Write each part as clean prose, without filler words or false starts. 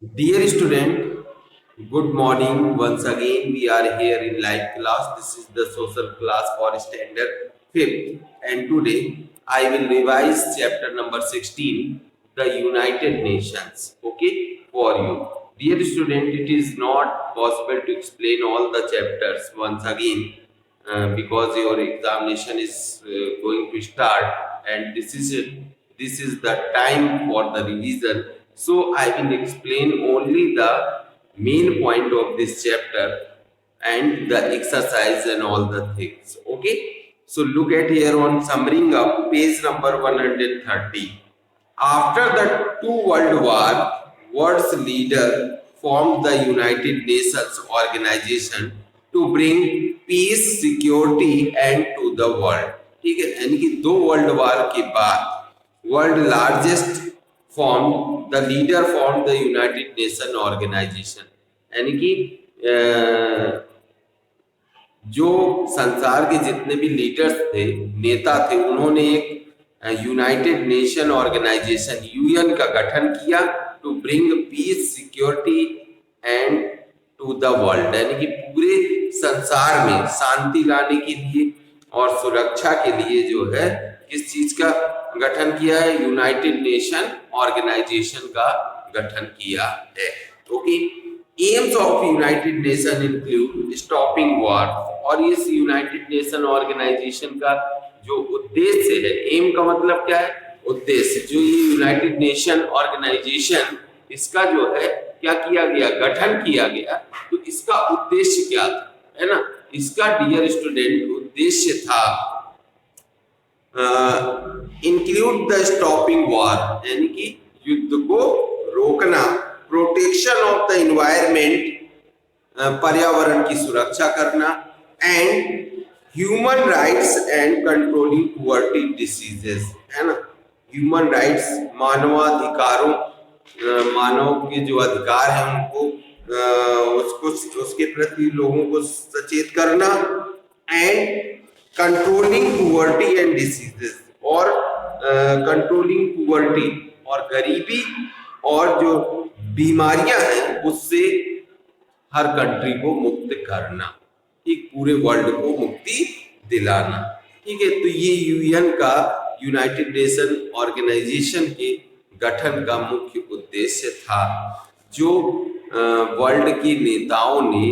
Dear student, good morning. Once again, we are here in live class. This is the social class for standard 5th. And today, I will revise chapter number 16, the United Nations. Okay, for you. Dear student, it is not possible to explain all the chapters once again because your examination is going to start, and this is the time for the revision. So I will explain only the main point of this chapter and the exercise and all the things. Okay, so look at here on summing up page number 130. After the two world war, world's leader formed the United Nations organization to bring peace, security and to the world. ठीक है, यानी कि दो world war के बाद world largest form the leader form the united nation organisation, यानी कि जो संसार के जितने भी लीडर्स थे, नेता थे, उन्होंने एक यूनाइटेड नेशन ऑर्गेनाइजेशन यूएन का गठन किया to bring peace, security and to the world, यानी कि पूरे संसार में शांति लाने के लिए और सुरक्षा के लिए जो है किस चीज का गठन किया है? यूनाइटेड नेशन ऑर्गेनाइजेशन का गठन किया है। Okay, AIIMS of United nation include stopping war, और इस यूनाइटेड नेशन ऑर्गेनाइजेशन का जो उद्देश्य है, एम का मतलब क्या है? उद्देश्य। जो ये यूनाइटेड नेशन ऑर्गेनाइजेशन, इसका जो है क्या किया गया? गठन किया गया। तो इसका उद्देश्य क्या था, है ना? इसका डियर स्टूडेंट उद्देश्य था इंक्लूड द स्टॉपिंग वॉर, यानी कि युद्ध को रोकना, प्रोटेक्शन ऑफ द इन्वायरमेंट, पर्यावरण की सुरक्षा करना, and human rights and controlling poverty diseases, है ना? ह्यूमन राइट्स, मानवाधिकारों, मानव के जो अधिकार है उनको उसके प्रति लोगों को सचेत करना, and controlling poverty and diseases, और कंट्रोलिंग पुअर्टी और गरीबी और जो बीमारियां हैं उससे हर कंट्री को मुक्त करना, ठीक, पूरे वर्ल्ड को मुक्ति दिलाना। ठीक है, तो ये यूएन का, यूनाइटेड नेशन ऑर्गेनाइजेशन के गठन का मुख्य उद्देश्य था, जो वर्ल्ड के नेताओं ने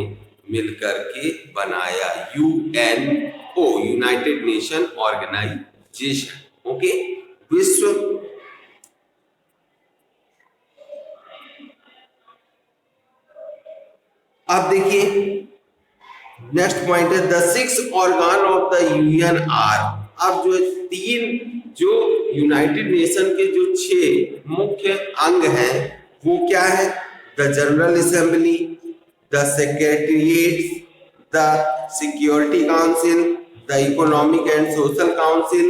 मिलकर के बनाया, UNO, united nation organisation. Okay, विश्व अब देखिए नेक्स्ट पॉइंट है the 6 organ of the UN are. अब जो तीन, जो यूनाइटेड नेशन के जो 6 मुख्य अंग हैं वो क्या है? The general assembly, the secretariat, the security council, the economic and social council,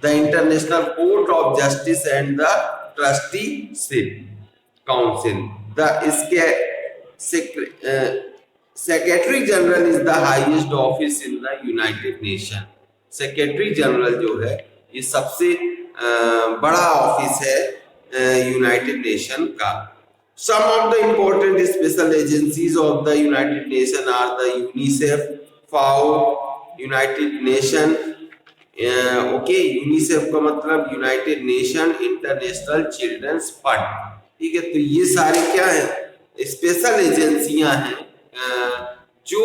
the international court of justice and the trusteeship council. The secretary general is the highest office in the united nation. Secretary general जो है ये सबसे बड़ा office है United nation का। Some of the important special agencies of the United Nations are the UNICEF, FAO, United Nation, okay, UNICEF का मतलब united nation international children's fund. ठीक है, तो ये सारे क्या है? स्पेशल एजेंसियां हैं जो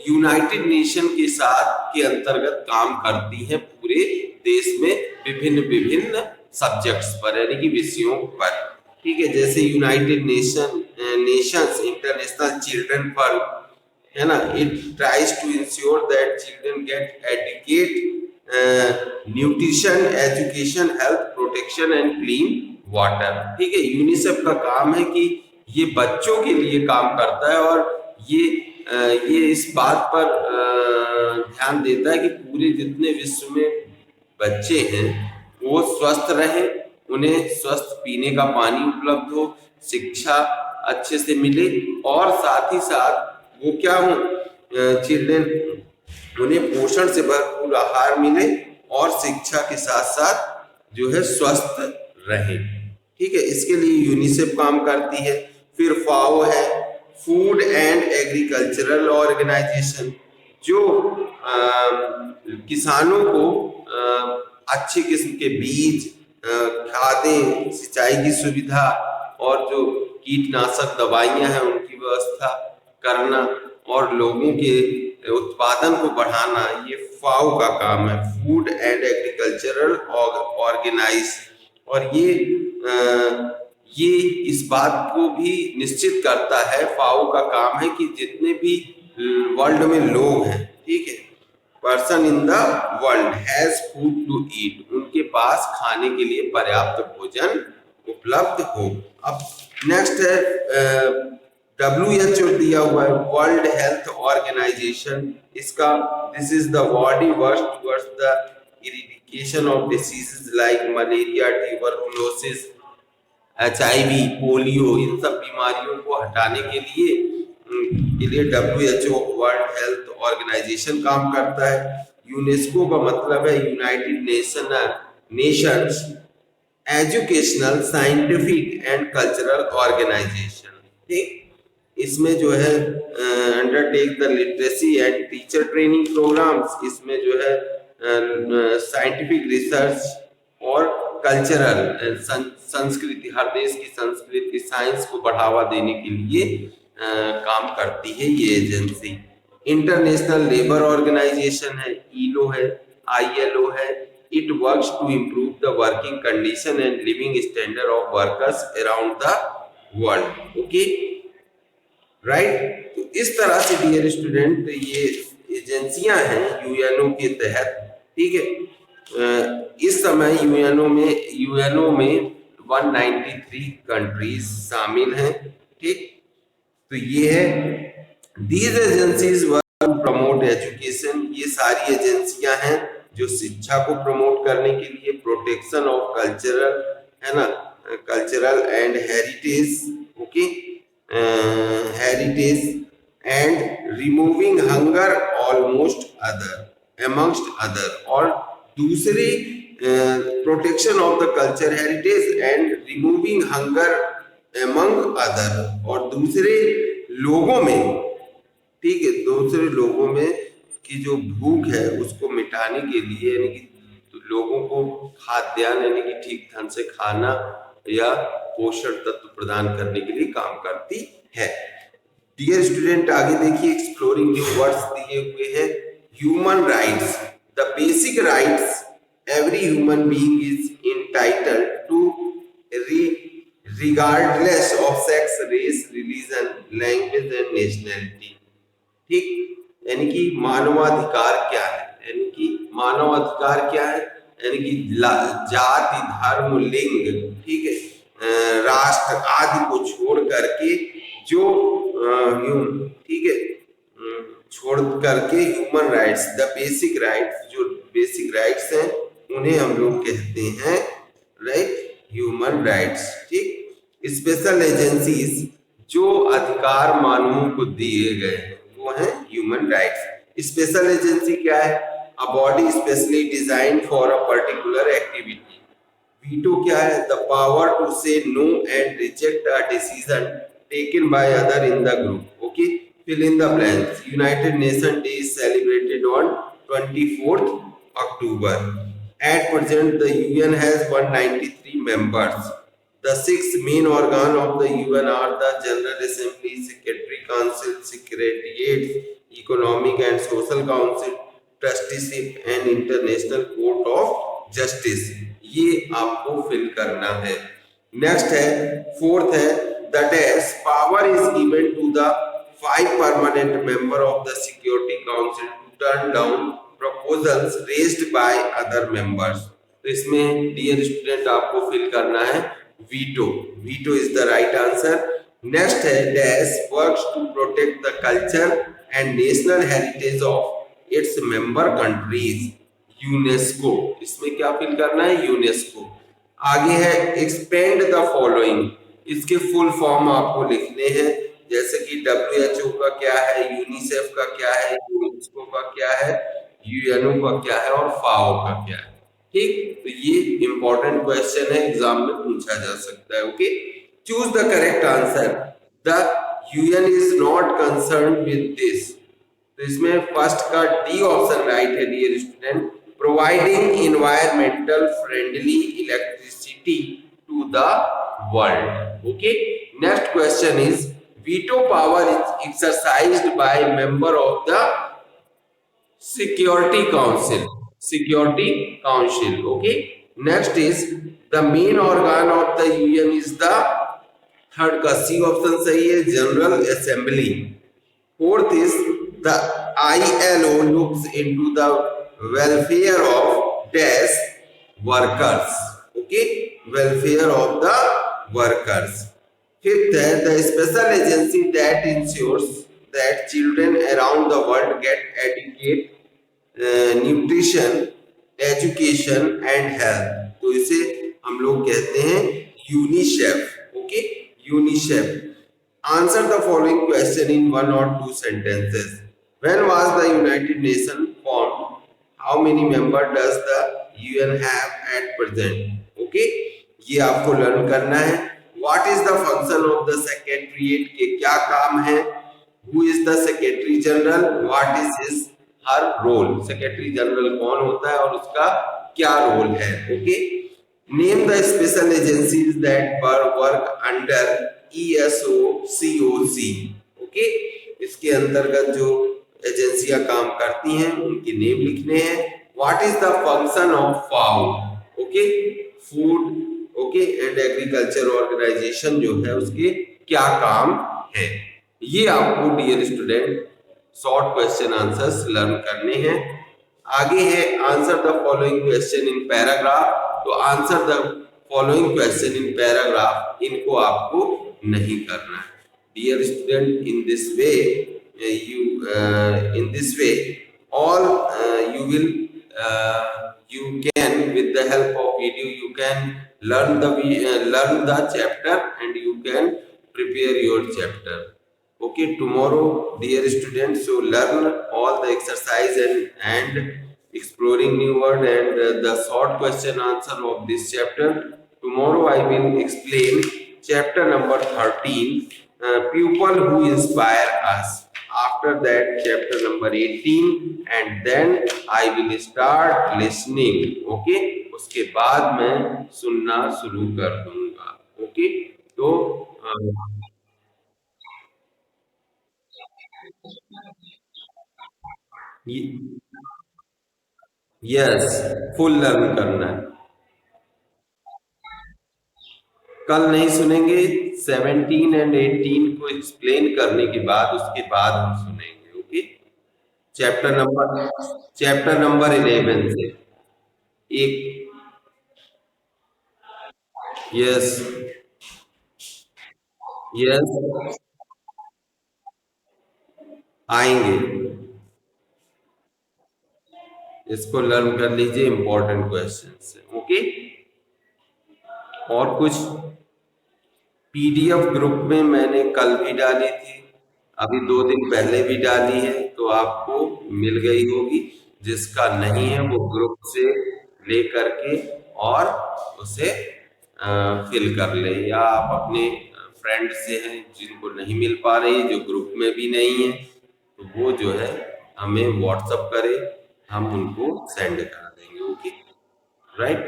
यूनाइटेड नेशन के साथ के अंतर्गत काम करती हैं पूरे देश में विभिन्न विभिन्न सब्जेक्ट्स पर, यानी कि विषयों पर। ठीक है, जैसे united nations international children fund, है ना, it tries to ensure that children get educate, nutrition, education, health, protection and clean water. ठीक है, यूनिसेफ का काम है कि ये बच्चों के लिए काम करता है और ये इस बात पर ध्यान देता है कि पूरे जितने विश्व में बच्चे हैं वो स्वस्थ रहें, उन्हें स्वस्थ पीने का पानी उपलब्ध हो, शिक्षा अच्छे से मिले, और साथ ही साथ वो क्या हो, चिल्ड्रन, उन्हें पोषण से भरपूर आहार मिले और शिक्षा के साथ साथ जो है स्वस्थ रहे। ठीक है, इसके लिए यूनिसेफ काम करती है। फिर फाओ है, फूड एंड एग्रीकल्चरल ऑर्गेनाइजेशन, जो किसानों को अच्छी किस्म के बीज, खादें, सिंचाई की सुविधा और जो कीटनाशक दवाइयां हैं उनकी व्यवस्था करना और लोगों के उत्पादन को बढ़ाना, ये फाओ का काम है, फूड एंड एग्रीकल्चरल ऑर्गेनाइज। और ये इस बात को भी निश्चित करता है, फाओ का काम है कि जितने भी वर्ल्ड में लोग हैं, ठीक है, person in the world has food to eat, उनके पास खाने के लिए पर्याप्त भोजन उपलब्ध हो। अब नेक्स्ट है WHO दिया हुआ है, वर्ल्ड हेल्थ ऑर्गेनाइजेशन, इसका this is the body works towards the eradication of diseases like malaria, tuberculosis, HIV, polio, इन सब बीमारियों को हटाने के लिए WHO वर्ल्ड हेल्थ ऑर्गेनाइजेशन काम करता है। यूनेस्को का मतलब है united nations educational, scientific and cultural organisation, ठीक। इसमें जो है undertake the literacy and teacher training programmes, इसमें जो है साइंटिफिक रिसर्च और कल्चरल, संस्कृति, हर देश की संस्कृति, साइंस को बढ़ावा देने के लिए काम करती है ये एजेंसी। इंटरनेशनल लेबर ऑर्गेनाइजेशन है, ILO है, ILO है, it works to improve the working condition and living standard of workers around the world, okay, right. तो इस तरह से डियर स्टूडेंट ये एजेंसियां हैं UNO के तहत, ठीक है। इस समय यूएनओ में 193 कंट्रीज शामिल हैं, ठीक। तो ये है these agencies work to promote education, ये सारी एजेंसियां हैं जो शिक्षा को प्रमोट करने के लिए, प्रोटेक्शन ऑफ कल्चरल, है ना, cultural and heritage, okay, heritage and removing hunger almost other amongst other, और दूसरे protection of the culture heritage and removing hunger among other, और दूसरे लोगों में, ठीक है, दूसरे लोगों में की जो भूख है उसको मिटाने के लिए, यानी कि लोगों को खाद्यान्न यानी कि ठीक ढंग से खाना या पोषण तत्व प्रदान करने के लिए काम करती है। डियर स्टूडेंट आगे देखिए, एक्सप्लोरिंग न्यू वर्ड्स दिए हुए हैं। Human rights, the basic rights every human being is entitled to regardless of sex, race, religion, language and nationality, ठीक। यानी कि मानवाधिकार क्या है, यानी कि मानवाधिकार क्या है, यानी कि जाति, धर्म, लिंग, ठीक है, राष्ट्र आदि को छोड़ करके जो ठीक है, छोड़ करके human rights, the basic rights, जो बेसिक राइट्स हैं उन्हें हम लोग कहते हैं, राइट, ह्यूमन राइट्स, ठीक। स्पेशल एजेंसीज, जो अधिकार मानवों को दिए गए हैं वो हैं ह्यूमन राइट्स। स्पेशल एजेंसी क्या है, a body specially design for a particular activity. Veto क्या है, the power to say no and reject a decision taken by other in the group, okay, fill in the blanks. United Nations Day is celebrated on 24th October. At present, the UN has 193 members. The 6 main organs of the UN are the General Assembly, Secretary Council, Secretariat, Economic and Social Council, Trusteeship and International Court of Justice. ये आपको fill करना है। Next है, fourth है, the dash power is given to the 5 permanent member of the Security Council to turn down proposals raised by other members. तो इसमें dear student आपको fill करना है veto, veto is the right answer. Next है, dash works to protect the culture and national heritage of its member countries, UNESCO. इसमें क्या fill करना है, यूनेस्को। आगे है, एक्सपेंड द फॉलोइंग, इसके फुल फॉर्म आपको लिखने हैं, जैसे कि WHO का क्या है, यूनिसेफ का क्या है, यूनेस्को का क्या है, UNO का क्या है और FAO का क्या है, ठीक। तो ये इंपॉर्टेंट क्वेश्चन है, एग्जाम में पूछा जा सकता है, okay. Choose the correct answer. the UN is not concerned with this. तो इसमें फर्स्ट का डी ऑप्शन राइट है dear student, providing environmental friendly electricity to the world. Okay, next question is veto power is exercised by member of the Security Council. Security Council. Okay. Next is the main organ of the UN is the, third का C option सही है, general assembly. Fourth is the ILO looks into the welfare of dash workers. Okay, welfare of the workers. Fifth है the special agency that ensures that children around the world get adequate nutrition, education and health. तो इसे हम लोग कहते हैं UNICEF. Okay, UNICEF. Answer the following question in one or two sentences. When was the United Nations formed? How many members does the UN have at present? Okay, ये आपको learn करना है. What is the function of the secretariat? के क्या काम है? Who is the secretary general? What is his her role? Secretary general कौन होता है और उसका क्या रोल है? Okay. Name the special agencies that work under ESOCOC. Okay. इसके अंतर्गत जो एजेंसियां काम करती हैं उनके नेम लिखने हैं. What is the function of FAO? Okay. Food okay and agriculture organisation जो है उसके क्या काम है, ये आपको dear student short question answers learn करने हैं. आगे है answer the following question in paragraph. तो answer the following question in paragraph, इनको आपको नहीं करना है dear student. In this way all you will you can with the help of video you can learn the chapter and you can prepare your chapter. Okay, tomorrow dear students, so learn all the exercise and exploring new word and the short question answer of this chapter. Tomorrow I will explain chapter number 13, people who inspire us. After that chapter number 18 and then I will start listening. Okay, उसके बाद मैं सुनना शुरू कर दूंगा. Okay, तो yes, full learn करना है. कल नहीं सुनेंगे, 17 एंड 18 को एक्सप्लेन करने के बाद उसके बाद हम सुनेंगे. ओके, चैप्टर नंबर 11 से एक. यस यस आएंगे, इसको लर्न कर लीजिए, इंपॉर्टेंट क्वेश्चंस है. ओके, और कुछ पीडीएफ ग्रुप में मैंने कल भी डाली थी, अभी 2 दिन पहले भी डाली है, तो आपको मिल गई होगी. जिसका नहीं है वो ग्रुप से ले करके और उसे फिल कर ले, या आप अपने फ्रेंड से हैं जिनको नहीं मिल पा रही, जो ग्रुप में भी नहीं है, तो वो जो है हमें व्हाट्सएप करे, हम उनको सेंड करा देंगे. ओके, राइट,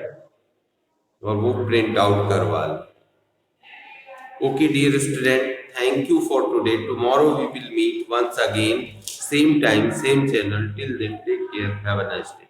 और वो प्रिंट आउट करवा लें. Okay, dear student, thank you for today. Tomorrow we will meet once again, same time, same channel. Till then, take care. Have a nice day.